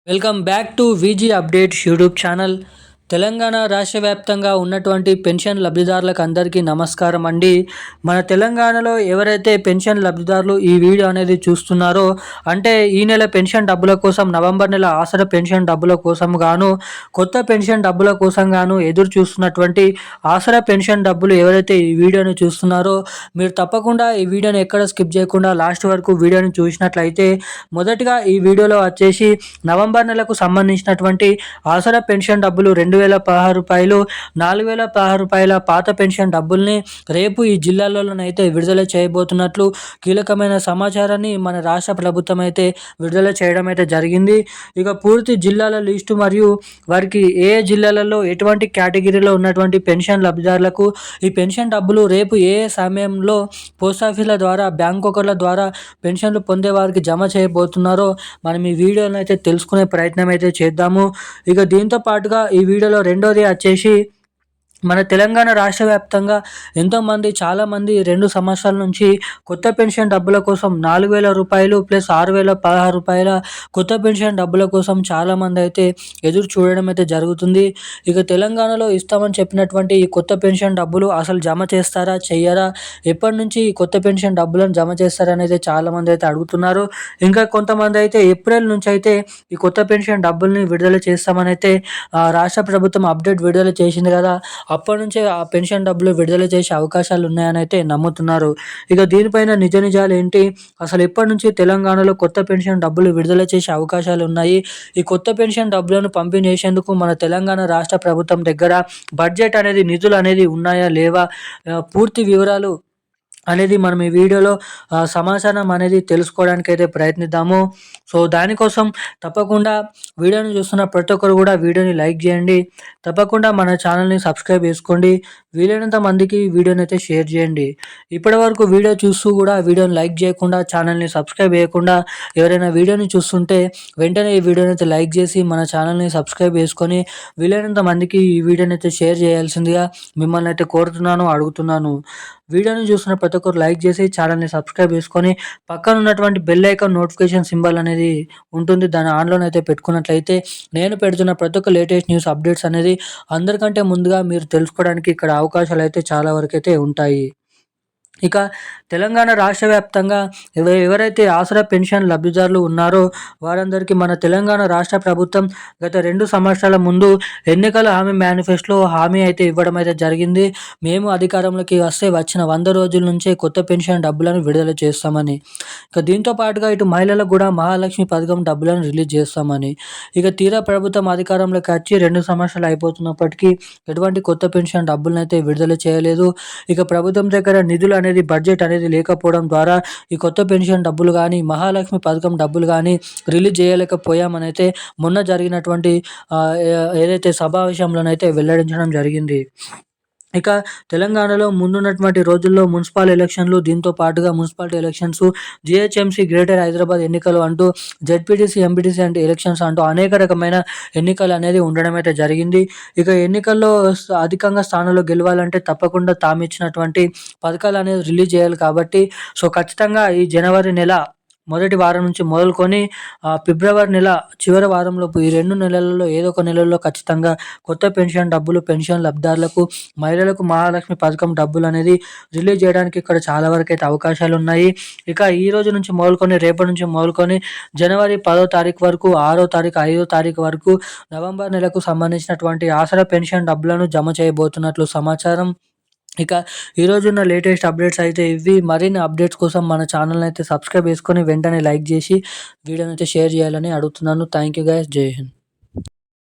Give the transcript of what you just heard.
Welcome back to VG updates YouTube channel. Telangana రాష్ట్ర వ్యాప్తంగా ఉన్నటువంటి పెన్షన్ లబ్ధిదారులకు అందరికీ నమస్కారం అండి. మన తెలంగాణలో ఎవరైతే పెన్షన్ లబ్ధిదారులు ఈ వీడియో అనేది చూస్తున్నారో, అంటే ఈ నెల పెన్షన్ డబ్బుల కోసం, నవంబర్ నెల ఆసరా పెన్షన్ డబ్బుల కోసం గాను, కొత్త పెన్షన్ డబ్బుల కోసం గాను ఎదురు చూస్తున్నటువంటి ఆసరా పెన్షన్ డబ్బులు ఎవరైతే ఈ వీడియోని చూస్తున్నారో, మీరు తప్పకుండా ఈ వీడియోని ఎక్కడ స్కిప్ చేయకుండా లాస్ట్ వరకు వీడియోని చూసినట్లయితే, మొదటిగా ఈ వీడియోలో వచ్చేసి నవంబర్ నెలకు సంబంధించినటువంటి ఆసరా పెన్షన్ డబ్బులు 2016 రూపాయలు, 4016 రూపాయల పాత పెన్షన్ డబ్బుల్ని రేపు ఈ జిల్లాల్లోనైతే విడుదల చేయబోతున్నట్లు కీలకమైన సమాచారాన్ని మన రాష్ట్ర ప్రభుత్వం అయితే విడుదల చేయడం అయితే జరిగింది. ఇక పూర్తి జిల్లాల లిస్టు మరియు వారికి ఏ జిల్లాలలో ఎటువంటి కేటగిరీలో ఉన్నటువంటి పెన్షన్ లబ్ధిదారులకు ఈ పెన్షన్ డబ్బులు రేపు ఏ సమయంలో పోస్టాఫీస్ల ద్వారా, బ్యాంకుల ద్వారా పెన్షన్లు పొందే వారికి జమ చేయబోతున్నారో మనం ఈ వీడియోలో అయితే తెలుసుకునే ప్రయత్నం అయితే చేద్దాము. ఇక దీంతో పాటుగా ఈ వీడియోలో రెండోది వచ్చేసి మన తెలంగాణ రాష్ట్ర వ్యాప్తంగా ఎంతోమంది, చాలామంది 2 సంవత్సరాల నుంచి కొత్త పెన్షన్ డబ్బుల కోసం 4000 రూపాయలు ప్లస్ 6016 రూపాయల కొత్త పెన్షన్ డబ్బుల కోసం చాలామంది అయితే ఎదురు చూడడం అయితే జరుగుతుంది. ఇక తెలంగాణలో ఇస్తామని చెప్పినటువంటి ఈ కొత్త పెన్షన్ డబ్బులు అసలు జమ చేస్తారా, చెయ్యరా, ఎప్పటి నుంచి ఈ కొత్త పెన్షన్ డబ్బులను జమ చేస్తారా అనేది చాలామంది అయితే అడుగుతున్నారు. ఇంకా కొంతమంది అయితే ఏప్రిల్ నుంచి అయితే ఈ కొత్త పెన్షన్ డబ్బుల్ని విడుదల చేస్తామని అయితే రాష్ట్ర ప్రభుత్వం అప్డేట్ విడుదల చేసింది కదా, అప్పటి నుంచే ఆ పెన్షన్ డబ్బులు విడుదల చేసే అవకాశాలు ఉన్నాయని అయితే నమ్ముతున్నారు. ఇక దీనిపైన నిజాలు ఏంటి, అసలు ఎప్పటి నుంచి తెలంగాణలో కొత్త పెన్షన్ డబ్బులు విడుదల చేసే అవకాశాలు ఉన్నాయి, ఈ కొత్త పెన్షన్ డబ్బులను పంపిణీ చేసేందుకు మన తెలంగాణ రాష్ట్ర ప్రభుత్వం దగ్గర బడ్జెట్ అనేది, నిధులు అనేది ఉన్నాయా లేవా, పూర్తి వివరాలు అనేది మనం ఈ వీడియోలో సమాచారం అనేది తెలుసుకోవడానికి అయితే ప్రయత్నిద్దాము. సో దానికోసం తప్పకుండా వీడియోని చూస్తున్న ప్రతి ఒక్కరు కూడా వీడియోని లైక్ చేయండి, తప్పకుండా మన ఛానల్ని సబ్స్క్రైబ్ చేసుకోండి, వీలైనంత మందికి వీడియోని అయితే షేర్ చేయండి. ఇప్పటి వరకు వీడియో చూస్తూ కూడా వీడియోని లైక్ చేయకుండా, ఛానల్ని సబ్స్క్రైబ్ చేయకుండా ఎవరైనా వీడియోని చూస్తుంటే వెంటనే ఈ వీడియోని అయితే లైక్ చేసి మన ఛానల్ని సబ్స్క్రైబ్ చేసుకొని వీలైనంత మందికి ఈ వీడియోని అయితే షేర్ చేయాల్సిందిగా మిమ్మల్ని అయితే కోరుతున్నాను, అడుగుతున్నాను. వీడియోని చూస్తున్న ప్రతి ఒక్కరు లైక్ చేసి ఛానల్ని సబ్స్క్రైబ్ చేసుకొని పక్కన ఉన్నటువంటి బెల్ ఐకాన్ నోటిఫికేషన్ సింబల్ అనేది ఉంటుంది, దాన్ని ఆన్లోనే అయితే పెట్టుకున్నట్లయితే నేను పెడుతున్న ప్రతి ఒక్క లేటెస్ట్ న్యూస్ అప్డేట్స్ అనేది అందరికంటే ముందుగా మీరు తెలుసుకోవడానికి ఇక్కడ అవకాశాలు అయితే చాలా వరకు అయితే ఉంటాయి. ఇక తెలంగాణ రాష్ట్ర వ్యాప్తంగా ఎవరైతే ఆసరా పెన్షన్ లబ్ధిదారులు ఉన్నారో వారందరికీ మన తెలంగాణ రాష్ట్ర ప్రభుత్వం గత 2 సంవత్సరాల ముందు ఎన్నికల హామీ మేనిఫెస్టోలో హామీ అయితే ఇవ్వడం అయితే జరిగింది. మేము అధికారంలోకి వస్తే వచ్చిన 100 రోజుల నుంచే కొత్త పెన్షన్ డబ్బులను విడుదల చేస్తామని. ఇక దీంతో పాటుగా ఇటు మహిళలకు కూడా మహాలక్ష్మి పథకం డబ్బులను రిలీజ్ చేస్తామని. ఇక తీరా ప్రభుత్వం అధికారంలోకి వచ్చి 2 సంవత్సరాలు అయిపోతున్నప్పటికీ ఎటువంటి కొత్త పెన్షన్ డబ్బులను అయితే విడుదల చేయలేదు. ఇక ప్రభుత్వం దగ్గర నిధులు అనేది, బడ్జెట్ అనేది లేకపోవడం ద్వారా ఈ కొత్త పెన్షన్ డబ్బులు కానీ, మహాలక్ష్మి పథకం డబ్బులు కానీ రిలీజ్ చేయలేకపోయామని అయితే మొన్న జరిగినటువంటి ఏదైతే సమావేశంలోనైతే వెల్లడించడం జరిగింది. ఇక తెలంగాణలో ముందున్నటువంటి రోజుల్లో మున్సిపల్ ఎలక్షన్లు, దీంతో పాటుగా municipality elections, GHMC, greater Hyderabad ఎన్నికలు అంటూ, జెడ్పీటీసీ, ఎంపీటీసీ అంటే ఎలక్షన్స్ అంటూ అనేక రకమైన ఎన్నికలు అనేది ఉండడం అయితే జరిగింది. ఇక ఎన్నికల్లో అధికంగా స్థానాల్లో గెలవాలంటే తప్పకుండా తాము ఇచ్చినటువంటి పథకాలు అనేది రిలీజ్ చేయాలి కాబట్టి, సో ఖచ్చితంగా ఈ జనవరి నెల మొదటి వారం నుంచి మొదలుకొని ఫిబ్రవరి నెల చివరి వారంలోపు ఈ 2 నెలలలో ఏదో ఒక నెలలో ఖచ్చితంగా కొత్త పెన్షన్ డబ్బులు, పెన్షన్ లబ్ధిదారులకు, మహిళలకు మహాలక్ష్మి పథకం డబ్బులు అనేది రిలీజ్ చేయడానికి ఇక్కడ చాలా వరకు అయితే అవకాశాలు ఉన్నాయి. ఇక ఈ రోజు నుంచి మొదలుకొని, రేపటి నుంచి మొదలుకొని జనవరి 10వ తారీఖు వరకు, 6వ తారీఖు, 5వ తారీఖు వరకు నవంబర్ నెలకు సంబంధించినటువంటి ఆసరా పెన్షన్ డబ్బులను జమ చేయబోతున్నట్లు సమాచారం. ఇక ఈరోజున్న లేటెస్ట్ అప్డేట్స్ అయితే ఇవి. మరిన్ని అప్డేట్స్ కోసం మన ఛానల్ని అయితే సబ్స్క్రైబ్ చేసుకొని వెంటనే లైక్ చేసి వీడియోని అయితే షేర్ చేయాలని అడుగుతున్నాను. థ్యాంక్ యూ గైస్, జై హింద్.